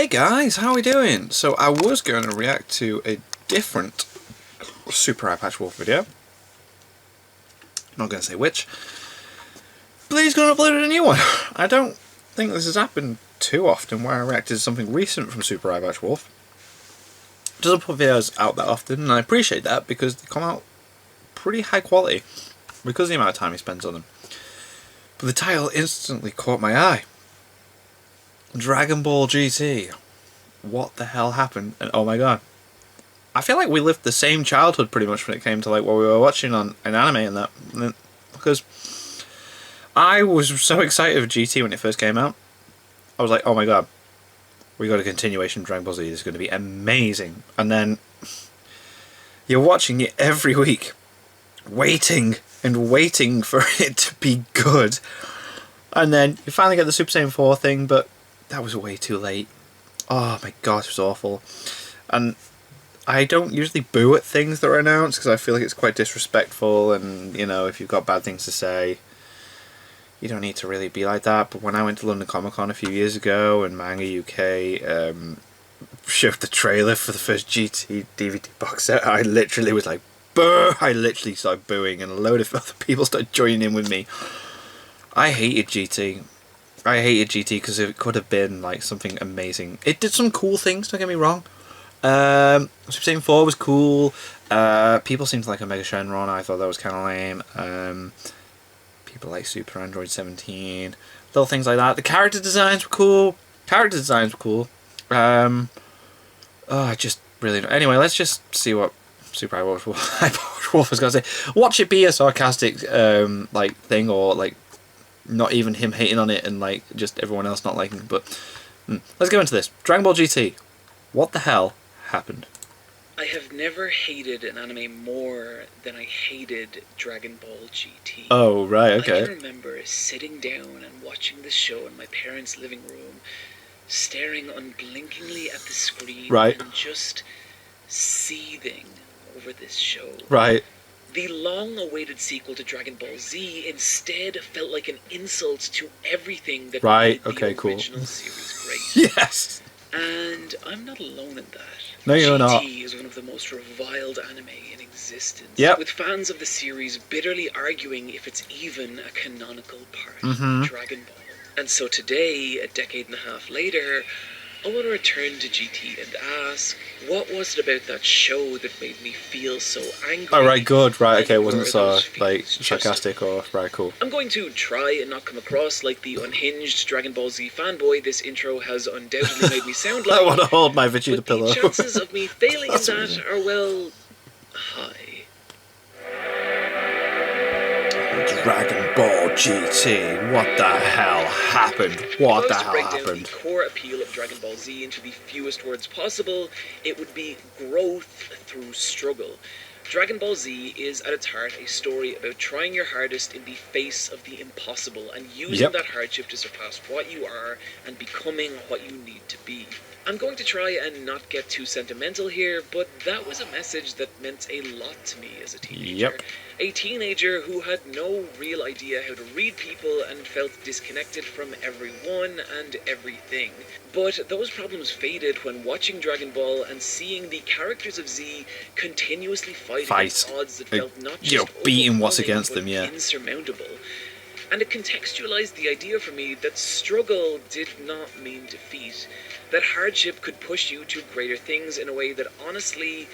Hey guys, how are we doing? So I was going to react to a different Super Eye Patch Wolf video. Not going to say which. But he's going to upload a new one. I don't think this has happened too often where I reacted to something recent from Super Eye Patch Wolf. Doesn't put videos out that often, and I appreciate that because they come out pretty high quality because of the amount of time he spends on them. But the title instantly caught my eye. Dragon Ball GT. What the hell happened? And oh my god. I feel like we lived the same childhood pretty much when it came to like what we were watching on an anime and that. Because I was so excited for GT when it first came out. I was like, oh my god. We got a continuation of Dragon Ball Z. This is going to be amazing. And then you're watching it every week. Waiting and waiting for it to be good. And then you finally get the Super Saiyan 4 thing, but that was way too late. Oh my god, it was awful. And I don't usually boo at things that are announced because I feel like it's quite disrespectful, and you know, if you've got bad things to say, you don't need to really be like that. But when I went to London Comic Con a few years ago and Manga UK showed the trailer for the first GT DVD box set, I literally was like, boo! I literally started booing and a load of other people started joining in with me. I hated GT. I hated GT because it could have been like something amazing. It did some cool things, don't get me wrong. Super Saiyan 4 was cool. People seemed to like Omega Shenron. I thought that was kind of lame. People like Super Android 17. Little things like that. The character designs were cool. I just really don't. Anyway, let's just see what Super Eye Wolf was going to say. Watch it be a sarcastic like thing, or like not even him hating on it and like just everyone else not liking it. But let's go into this. Dragon Ball GT. What the hell happened? I have never hated an anime more than I hated Dragon Ball GT. Oh, right, okay. I can remember sitting down and watching the show in my parents' living room, staring unblinkingly at the screen, right, and just seething over this show. Right. The long-awaited sequel to Dragon Ball Z instead felt like an insult to everything that made the original series great. Yes! And I'm not alone in that. No, you're not. GT is one of the most reviled anime in existence. Yep. With fans of the series bitterly arguing if it's even a canonical part Mm-hmm. of Dragon Ball. And so today, a decade and a half later, I want to return to GT and ask, what was it about that show that made me feel so angry? Oh, right, good, right, okay, it wasn't so, those like, feelings sarcastic or, right, cool. I'm going to try and not come across like the unhinged Dragon Ball Z fanboy this intro has undoubtedly made me sound like. I want to hold my Vegeta but pillow. the chances of me failing in that are, well, high. Dragon Ball GT, what the hell happened? What the hell If I was to break down happened? the core appeal of Dragon Ball Z into the fewest words possible, it would be growth through struggle. Dragon Ball Z is at its heart a story about trying your hardest in the face of the impossible and using that hardship to surpass what you are and becoming what you need to be. I'm going to try and not get too sentimental here, but that was a message that meant a lot to me as a teenager. Yep. A teenager who had no real idea how to read people and felt disconnected from everyone and everything. But those problems faded when watching Dragon Ball and seeing the characters of Z continuously fight against odds that felt not just beating what's against them, insurmountable. And it contextualized the idea for me that struggle did not mean defeat. That hardship could push you to greater things in a way that honestly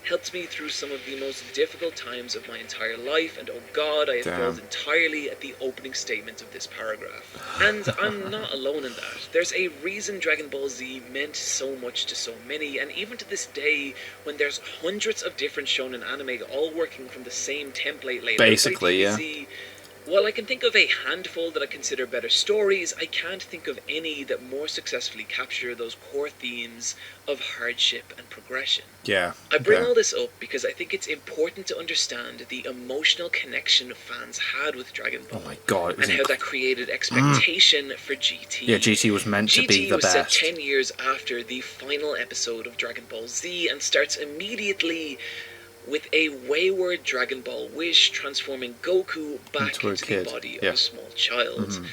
helped me through some of the most difficult times of my entire life, and oh god, I have failed entirely at the opening statement of this paragraph. And I'm not alone in that. There's a reason Dragon Ball Z meant so much to so many, and even to this day, when there's hundreds of different shonen anime all working from the same template layout, basically, yeah. While I can think of a handful that I consider better stories, I can't think of any that more successfully capture those core themes of hardship and progression. Yeah. I bring all this up because I think it's important to understand the emotional connection fans had with Dragon Ball. Oh my god, it was and how that created expectation for GT. Yeah, GT was meant to be the best. GT was set 10 years after the final episode of Dragon Ball Z and starts immediately with a wayward Dragon Ball wish transforming Goku back into the body of a small child.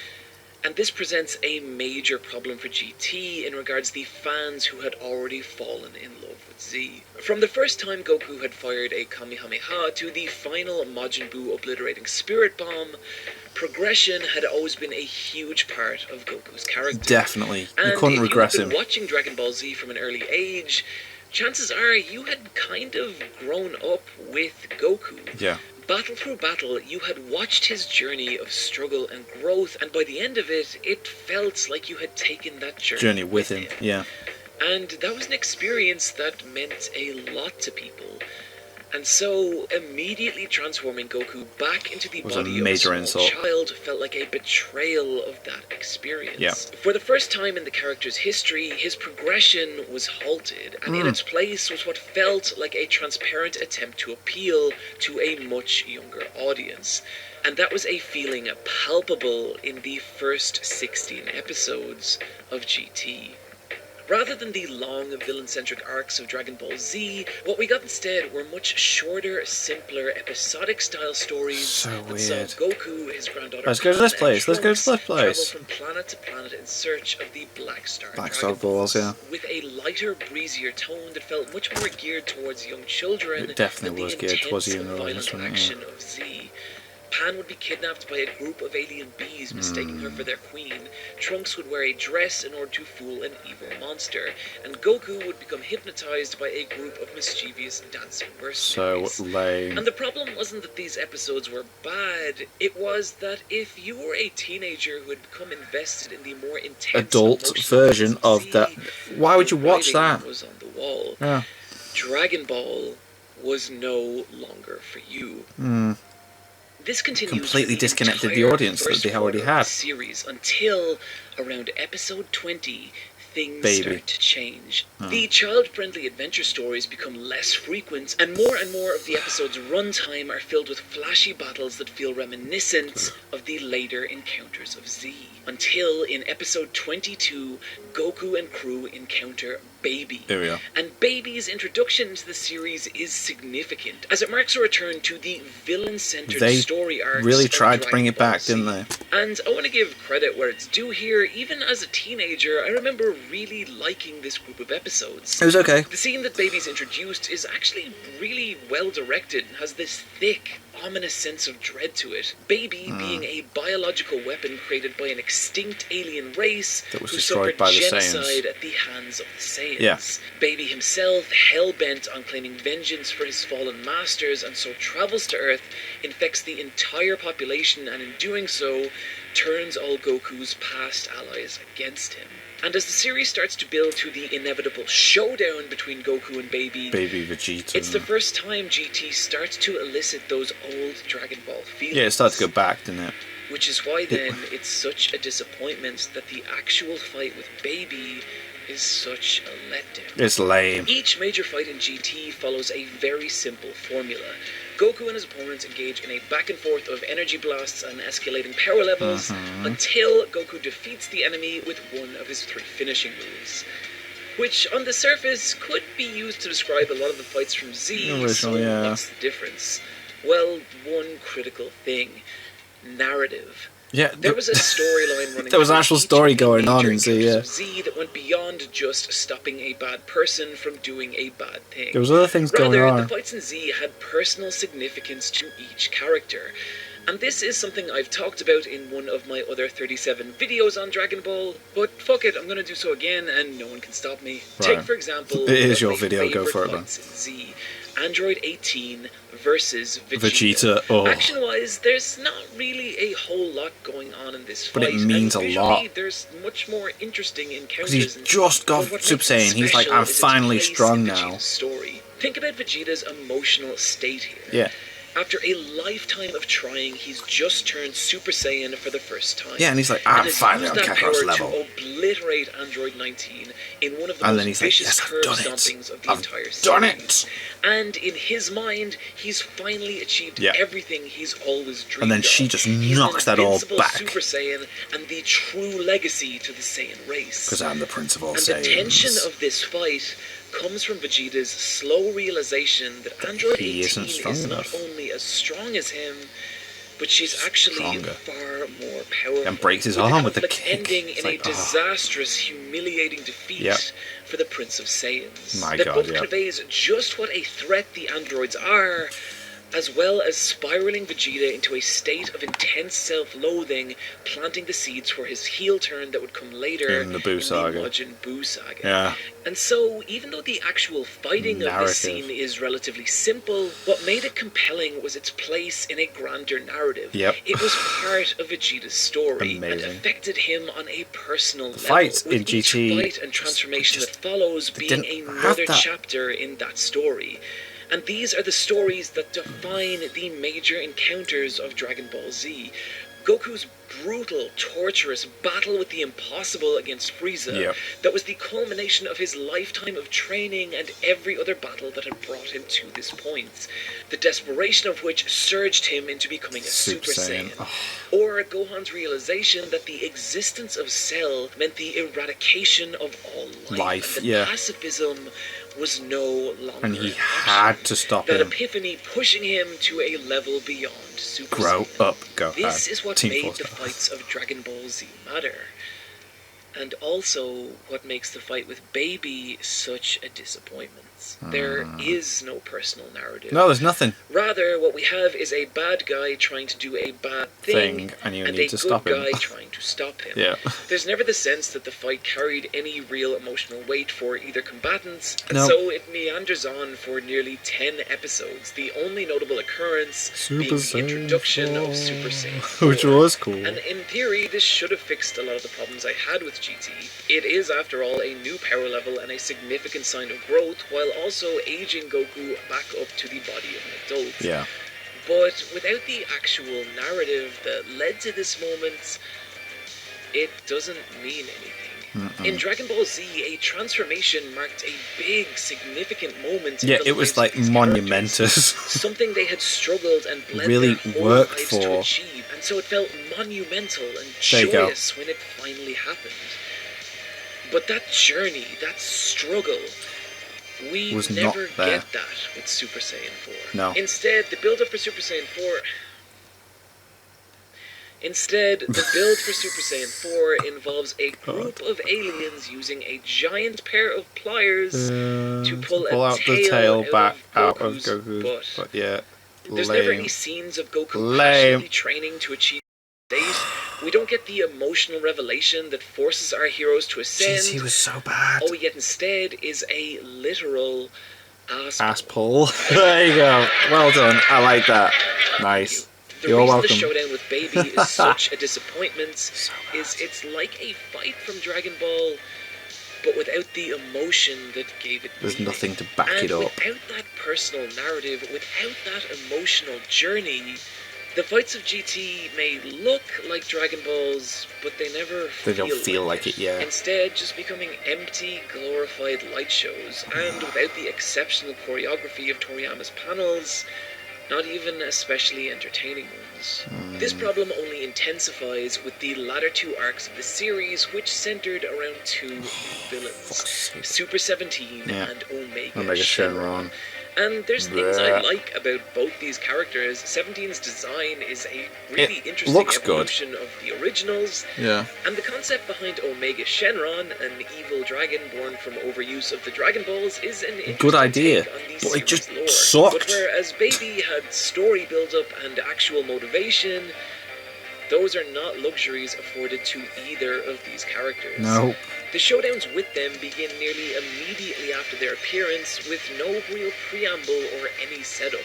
And this presents a major problem for GT in regards to the fans who had already fallen in love with Z. From the first time Goku had fired a Kamehameha to the final Majin Buu obliterating Spirit Bomb, progression had always been a huge part of Goku's character. Definitely. And You couldn't if regress you had him. been watching Dragon Ball Z from an early age, chances are you had kind of grown up with Goku. Yeah. Battle through battle, you had watched his journey of struggle and growth, and by the end of it, it felt like you had taken that journey With him. Yeah. And that was an experience that meant a lot to people. And so, immediately transforming Goku back into the Was a body of a major small insult. child felt like a betrayal of that experience. Yeah. For the first time in the character's history, his progression was halted, and in its place was what felt like a transparent attempt to appeal to a much younger audience. And that was a feeling palpable in the first 16 episodes of GT. Rather than the long villain-centric arcs of Dragon Ball Z, what we got instead were much shorter, simpler, episodic-style stories So that saw weird. Goku, his granddaughter Let's go to this Pan, place, and let's go to Trunks this place. travel from planet to planet in search of the Black Star Black Dragon Star Balls, yeah. with a lighter, breezier tone that felt much more geared towards young children It definitely than was the geared towards intense the and younger audience, violent wasn't it? action of Z. Pan would be kidnapped by a group of alien bees mistaking her for their queen. Trunks would wear a dress in order to fool an evil monster. And Goku would become hypnotized by a group of mischievous dancing So mercenaries. lame. And the problem wasn't that these episodes were bad, it was that if you were a teenager who had become invested in the more intense Adult emotional version parts of Z, that. Why would you the watch writing that? was on the wall. Yeah. Dragon Ball was no longer for you. This continues Completely for the disconnected the entire audience that first they already quarter of had. the series until around episode 20 things Baby. start to change. The child-friendly adventure stories become less frequent, and more of the episode's runtime are filled with flashy battles that feel reminiscent of the later encounters of Z. Until in episode 22, Goku and crew encounter Baby. There we are. And Baby's introduction to the series is significant, as it marks a return to the villain-centered They story arcs really of tried to bring Dragon it Ball back, Z. didn't they? And I want to give credit where it's due here. Even as a teenager, I remember really liking this group of episodes. It was okay. The scene that Baby's introduced is actually really well directed and has this thick, ominous sense of dread to it. Baby being a biological weapon created by an extinct alien race That was who destroyed suffered by the genocide Saiyans. at the hands of the Saiyans. Yeah. Baby himself, hell-bent on claiming vengeance for his fallen masters, and so travels to Earth, infects the entire population, and in doing so, turns all Goku's past allies against him. And as the series starts to build to the inevitable showdown between Goku and Baby, Baby Vegeta. it's the first time GT starts to elicit those old Dragon Ball feelings. Yeah, it started to go back, didn't it? Which is why then it's such a disappointment that the actual fight with Baby is such a letdown. It's lame. Each major fight in GT follows a very simple formula. Goku and his opponents engage in a back and forth of energy blasts and escalating power levels until Goku defeats the enemy with one of his 3 finishing moves. Which, on the surface, could be used to describe a lot of the fights from Z, Original, so yeah. what's the difference? Well, one critical thing. Narrative. Yeah, There was a storyline running. There was an through actual each story of the going on major in Z, encounters yeah. of Z that went beyond just stopping a bad person from doing a bad thing. There was other things going Rather, on. the fights in Z had personal significance to each character. And this is something I've talked about in one of my other 37 videos on Dragon Ball, but fuck it, I'm gonna do so again and no one can stop me. Right. Take, for example, It is one your of my video, go favourite for it, man. fights in Z. Android 18 versus Vegeta, oh. Action-wise, there's not really a whole lot going on in this fight. But it means and a visually, lot. There's much more interesting encounters. Because he's and- just got but what Super makes it Saiyan. He's like, special I'm is its finally place strong in now. Vegeta's story. Think about Vegeta's emotional state here. Yeah. After a lifetime of trying, he's just turned Super Saiyan for the first time. Yeah, and he's like, And I'm has finally used on that Kakarot's power level. to obliterate Android 19 in one of the And most then he's like, vicious yes, I've curve done it. stompings of the entire I've series. done it. And in his mind, he's finally achieved Yeah. everything he's always dreamed And then of. she just He's knocks an that all invincible back. Super Saiyan and the true legacy to the Saiyan race. Because I'm the Prince of all And the tension Saiyans. of this fight comes from Vegeta's slow realization that Android he 18 isn't strong is enough. not only as strong as him, but she's actually Stronger. far more powerful. And breaks his the arm with the conflict kick. ending It's in like, a disastrous, humiliating defeat Yep. for the Prince of Saiyans. My that God, both yeah. conveys just what a threat the androids are, as well as spiraling Vegeta into a state of intense self-loathing, planting the seeds for his heel turn that would come later In the Buu saga. Majin Buu saga. Yeah. And so, even though the actual fighting of this Narrative. scene is relatively simple, what made it compelling was its place in a grander narrative. Yep. It was part of Vegeta's story and Amazing. affected him on a personal level. fights with in each GT fight and transformation just- that follows they being didn't have another that. chapter in that story. And these are the stories that define the major encounters of Dragon Ball Z. Goku's brutal, torturous battle with the impossible against Frieza, Yep. that was the culmination of his lifetime of training and every other battle that had brought him to this point, the desperation of which surged him into becoming a Super Saiyan. Oh. Or Gohan's realization that the existence of Cell meant the eradication of all life, and the yeah. pacifism was no longer And he an had option. to stop That him. epiphany pushing him to a level beyond Super Grow Saiyan. up, go This is what Team made Four the Star. fights of Dragon Ball Z matter. And also what makes the fight with Baby such a disappointment. There is no personal narrative. No, there's nothing. Rather, what we have is a bad guy trying to do a bad thing, And you a need to good stop him. guy trying to stop him. Yeah. There's never the sense that the fight carried any real emotional weight for either combatants, and No. so it meanders on for nearly 10 episodes, the only notable occurrence being the introduction of Super Saiyan 4. Which was cool. And in theory, this should have fixed a lot of the problems I had with GT. It is, after all, a new power level and a significant sign of growth, while also aging Goku back up to the body of an adult. Yeah. But without the actual narrative that led to this moment, it doesn't mean anything. In Dragon Ball Z, a transformation marked a big, significant moment in Yeah, the it was lives like of these characters. monumentous. Something they had struggled and bled Really their whole worked lives for. to achieve, and so it felt monumental and There you go. joyous when it finally happened. But that journey, that struggle, we Was not never there. get that with Super Saiyan 4. No. Instead, the build-up for Super Saiyan 4... Instead, the build for Super Saiyan 4 involves a group of aliens using a giant pair of pliers to pull out tail the tail out back of out of Goku's Goku's butt. But yeah. There's never any Lame. scenes of Goku Lame. passionately training to achieve state. We don't get the emotional revelation that forces our heroes to ascend. Jeez, he was so bad. All we get instead is a literal Ass pull. There you go. Well done. I like that. Nice. The You're reason welcome. the showdown with Baby is such a disappointment is it's like a fight from Dragon Ball, but without the emotion that gave it There's meaning. nothing to back And it up. without that personal narrative, without that emotional journey, the fights of GT may look like Dragon Balls, but they never They don't feel like it, yeah. Instead, just becoming empty, glorified light shows, and without the exceptional choreography of Toriyama's panels, not even especially entertaining ones. This problem only intensifies with the latter two arcs of the series, which centered around two villains, Super 17 Yeah. and Omega, Omega Shenron. Shenron. And there's things I Bleh. like about both these characters. 17's design is a really It interesting looks good. evolution of the originals, Yeah. and the concept behind Omega Shenron, an evil dragon born from overuse of the Dragon Balls, is an interesting Good idea, take on the but series it just lore. sucked. But whereas Baby had story build-up and actual motivation, those are not luxuries afforded to either of these characters. No. The showdowns with them begin nearly immediately after their appearance, with no real preamble or any setup,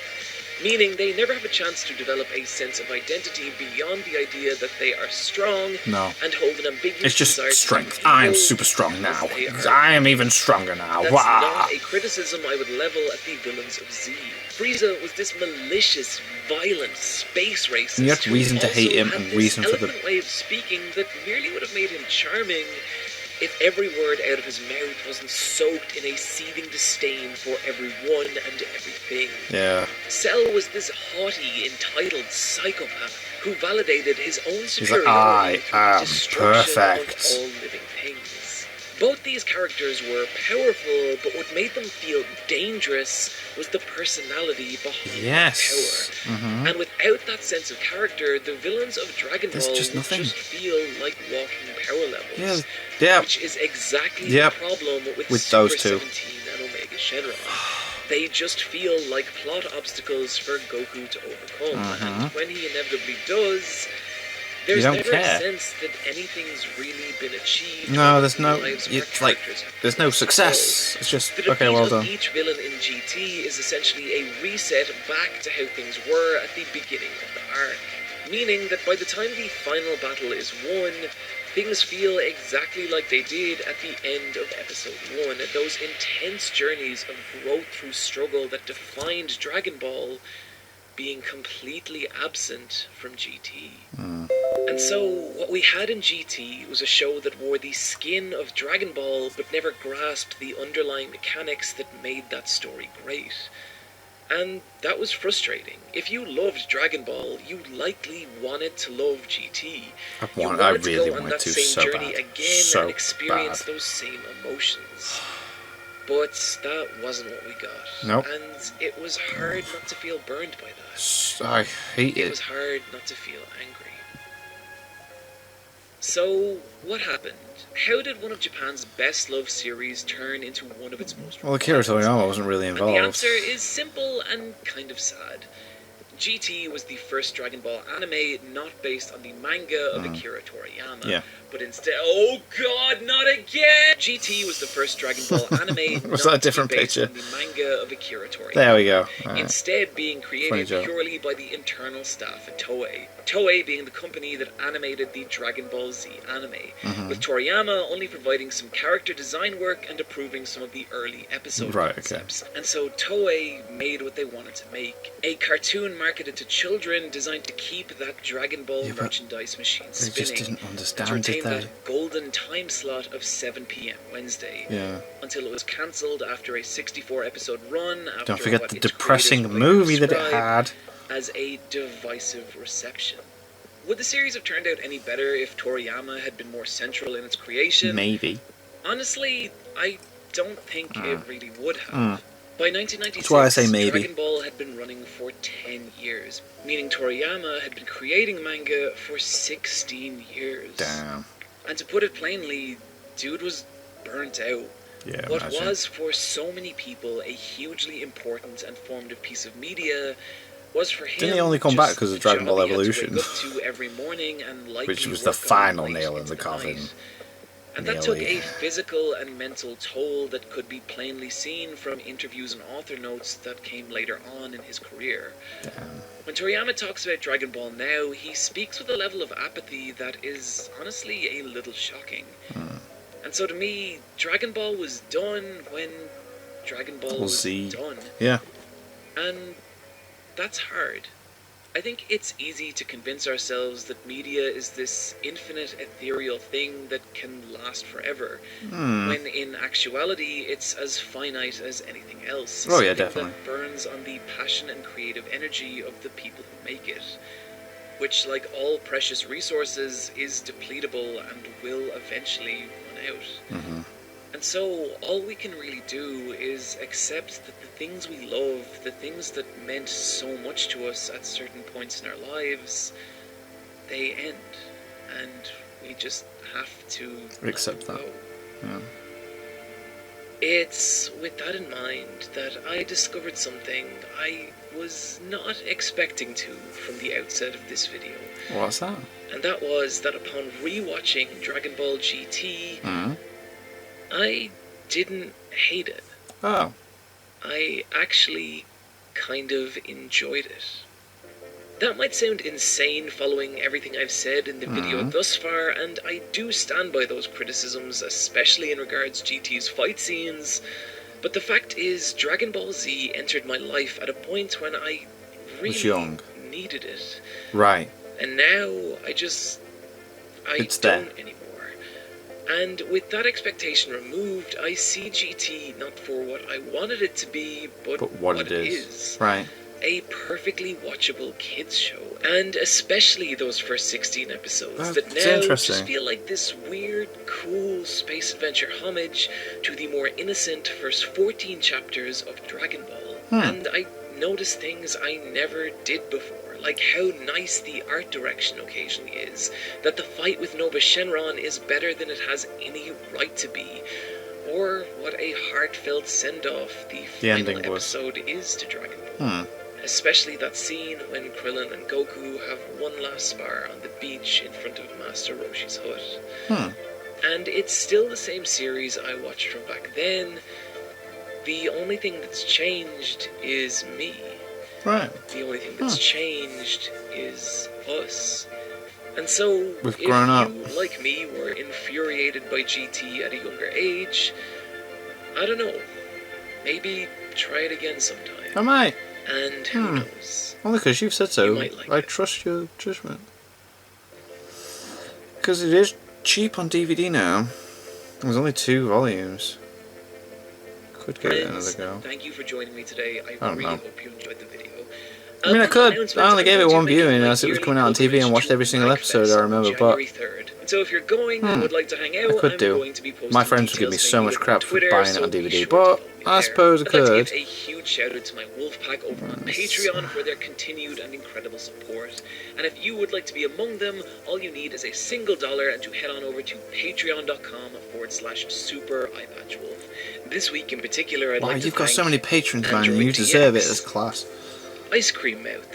meaning they never have a chance to develop a sense of identity beyond the idea that they are strong No. and hold an ambiguous It's just desire to strength. be I am evil super strong now. as they are. I am even stronger now. That's Wah! not a criticism I would level at the villains of Z. Frieza was this malicious, violent space racist. And you had who reason to hate also him had and this reason for the- eloquent way of speaking that merely would have made him charming if every word out of his mouth wasn't soaked in a seething disdain for everyone and everything. Yeah. Cell was this haughty, entitled psychopath who validated his own like, superiority "I through am the destruction perfect." of all living things. Both these characters were powerful, but what made them feel dangerous was the personality behind Yes. the power. And without that sense of character, the villains of Dragon There's Ball just would nothing. just feel like walking power levels. Yeah. Which is exactly Yep. the problem with those Super two. 17 and Omega Shenron. They just feel like plot obstacles for Goku to overcome, and when he inevitably does, there's don't never care. a sense that anything's really been achieved. No, or there's that the no. lives of our It's like characters have there's been no fulfilled. success. It's just The defeat okay. Well of done. each villain in GT is essentially a reset back to how things were at the beginning of the arc, meaning that by the time the final battle is won, things feel exactly like they did at the end of episode 1. Those intense journeys of growth through struggle that defined Dragon Ball being completely absent from GT. And so, what we had in GT was a show that wore the skin of Dragon Ball but never grasped the underlying mechanics that made that story great. And that was frustrating. If you loved Dragon Ball, you likely wanted to love GT. I You really wanted to go on wanted that to same so journey bad. again So and experience bad. those same emotions. But that wasn't what we got. Nope. And it was hard not to feel burned by that. I hate It it. was hard not to feel angry. So, what happened? How did one of Japan's best-loved series turn into one of its most Well, Akira reviled? Toriyama wasn't really And involved. the answer is simple and kind of sad. GT was the first Dragon Ball anime not based on the manga of Akira Toriyama, Yeah. but instead, oh god, not again! GT was the first Dragon Ball anime Was not that a different to be based picture? on the manga of Akira Toriyama. There we go. Alright. Instead being Funny created joke. purely by the internal staff at Toei. Toei being the company that animated the Dragon Ball Z anime, with Toriyama only providing some character design work and approving some of the early episode Right, okay. concepts. And so Toei made what they wanted to make. A cartoon marketed to children designed to keep that Dragon Ball Yeah, but merchandise machine They spinning. just didn't and to understand, retain did they? that golden time slot of 7 p.m. Wednesday. Yeah. Until it was cancelled after a 64 episode run. After Don't forget what the its depressing creators later movie that it described had. as a divisive reception. Would the series have turned out any better if Toriyama had been more central in its creation? Maybe. Honestly, I don't think it really would have. By 1996, That's why I say maybe. Dragon Ball had been running for 10 years, meaning Toriyama had been creating manga for 16 years. Damn. And to put it plainly, dude was burnt out. Yeah, What imagine. was for so many people a hugely important and formative piece of media was for him. Didn't he only come just back 'cause of a Dragon job Ball he had to Evolution? wake up to every morning and likely Which was the work on final late nail in into the coffin. night. And that took Nearly. a physical and mental toll that could be plainly seen from interviews and author notes that came later on in his career. Damn. When Toriyama talks about Dragon Ball now, he speaks with a level of apathy that is honestly a little shocking. And so to me, Dragon Ball was done when Dragon Ball was Z. done. Yeah. And that's hard. I think it's easy to convince ourselves that media is this infinite ethereal thing that can last forever, when in actuality it's as finite as anything else. Oh, yeah, something definitely. that burns on the passion and creative energy of the people who make it, which, like all precious resources, is depletable and will eventually run out. And so, all we can really do is accept that the things we love, the things that meant so much to us at certain points in our lives, they end. And we just have to Accept let that. them go. Yeah. It's with that in mind that I discovered something I was not expecting to from the outset of this video. What's that? And that was that upon rewatching Dragon Ball GT, I didn't hate it. Oh. I actually kind of enjoyed it. That might sound insane following everything I've said in the video thus far, and I do stand by those criticisms, especially in regards GT's fight scenes, but the fact is, Dragon Ball Z entered my life at a point when I really young. needed it. Right. And now, I It's don't there. anymore. And with that expectation removed, I see GT not for what I wanted it to be, but But what it is. Right. a perfectly watchable kids show, and especially those first 16 episodes that That's now interesting. just feel like this weird, cool space adventure homage to the more innocent first 14 chapters of Dragon Ball. And I noticed things I never did before, like how nice the art direction occasionally is, that the fight with Nova Shenron is better than it has any right to be, or what a heartfelt send-off the final ending was. episode is to Dragon Ball. Especially that scene when Krillin and Goku have one last spar on the beach in front of Master Roshi's hut. And it's still the same series I watched from back then. The only thing that's changed is me. Right. The only thing that's changed is us. And so, We've if grown up. you, like me, were infuriated by GT at a younger age, I don't know, maybe try it again sometime. I might. And who knows? Only because you've said so. You might like I it. trust your judgment. Because it is cheap on DVD now. There's only 2 volumes. Could give it another Friends, go. thank you for joining me today. I don't really know. hope you enjoyed the video. I mean, I could. I only gave it one viewing as as it was coming out on TV and watched every single episode, I remember, but January 3rd. So if you're going and would like to hang out, I could I'm do. going to be posting My friends would give me details so maybe much over crap for Twitter, buying it so on be DVD, sure to but follow me I there. suppose I I'd like to could. give a huge shout out to my Wolfpack over on Patreon for their continued and incredible support. And if you would like to be among them, all you need is a single dollar and to head on over to patreon.com/super eyepatchwolf. This week in particular, I'd Wow, like to you've got thank so many patrons, man, and Android you deserve it DX, as class. Ice Cream Mouth,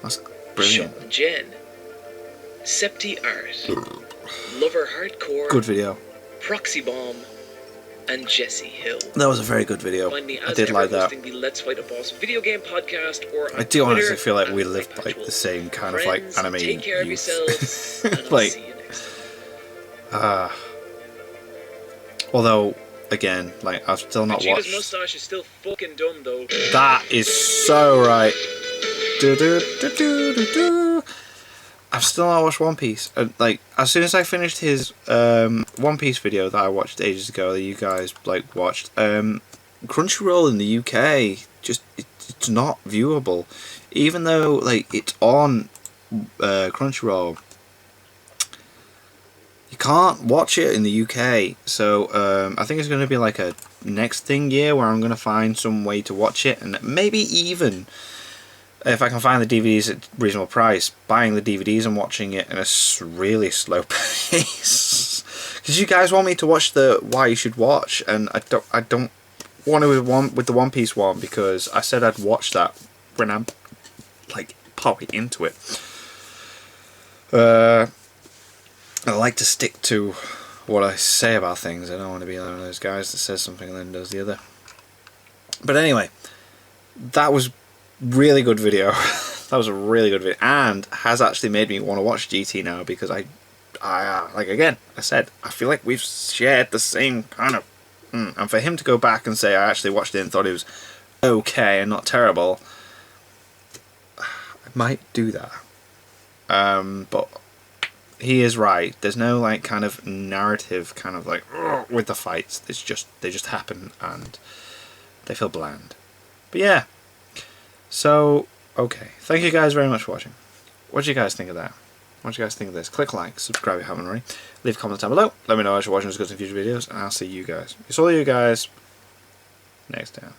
That's brilliant. Sean Jen, Septi Art, Lover Hardcore, Good video. Proxy Bomb, and Jesse Hill. That was a very good video. Find me I as did ever like that. hosting the Let's Fight a Boss video game podcast, or on I do honestly Twitter feel like at we live iPatchwolf. like the same kind of like Friends, anime take care of youth. yourselves, and I'll Like, see you next time. although, again, like I've still not Vegeta's watched. mustache is still fucking dumb though. That is so right. Do, do, do, do, do, do. I've still not watched One Piece. Like as soon as I finished his One Piece video that I watched ages ago, that you guys like watched, Crunchyroll in the UK just it's not viewable, even though like it's on Crunchyroll. You can't watch it in the UK, so I think it's going to be like a next thing year where I'm going to find some way to watch it, and maybe even if I can find the DVDs at reasonable price, buying the DVDs and watching it in a really slow pace. Because you guys want me to watch the Why You Should Watch, and I don't want to with the One Piece one because I said I'd watch that when I'm like partway into it. I like to stick to what I say about things. I don't want to be one of those guys that says something and then does the other. But anyway, that was really good video. That was a really good video, and has actually made me want to watch GT now because I like again I said I feel like we've shared the same kind of and for him to go back and say I actually watched it and thought it was okay and not terrible, I might do that. But he is right. There's no like kind of narrative kind of like with the fights. It's just they just happen and they feel bland. But yeah. So okay, thank you guys very much for watching. What do you guys think of that? What do you guys think of this? Click like, subscribe if you haven't already. Leave a comment down below. Let me know as you're watching us in future videos, and I'll see you guys. It's all you guys next time.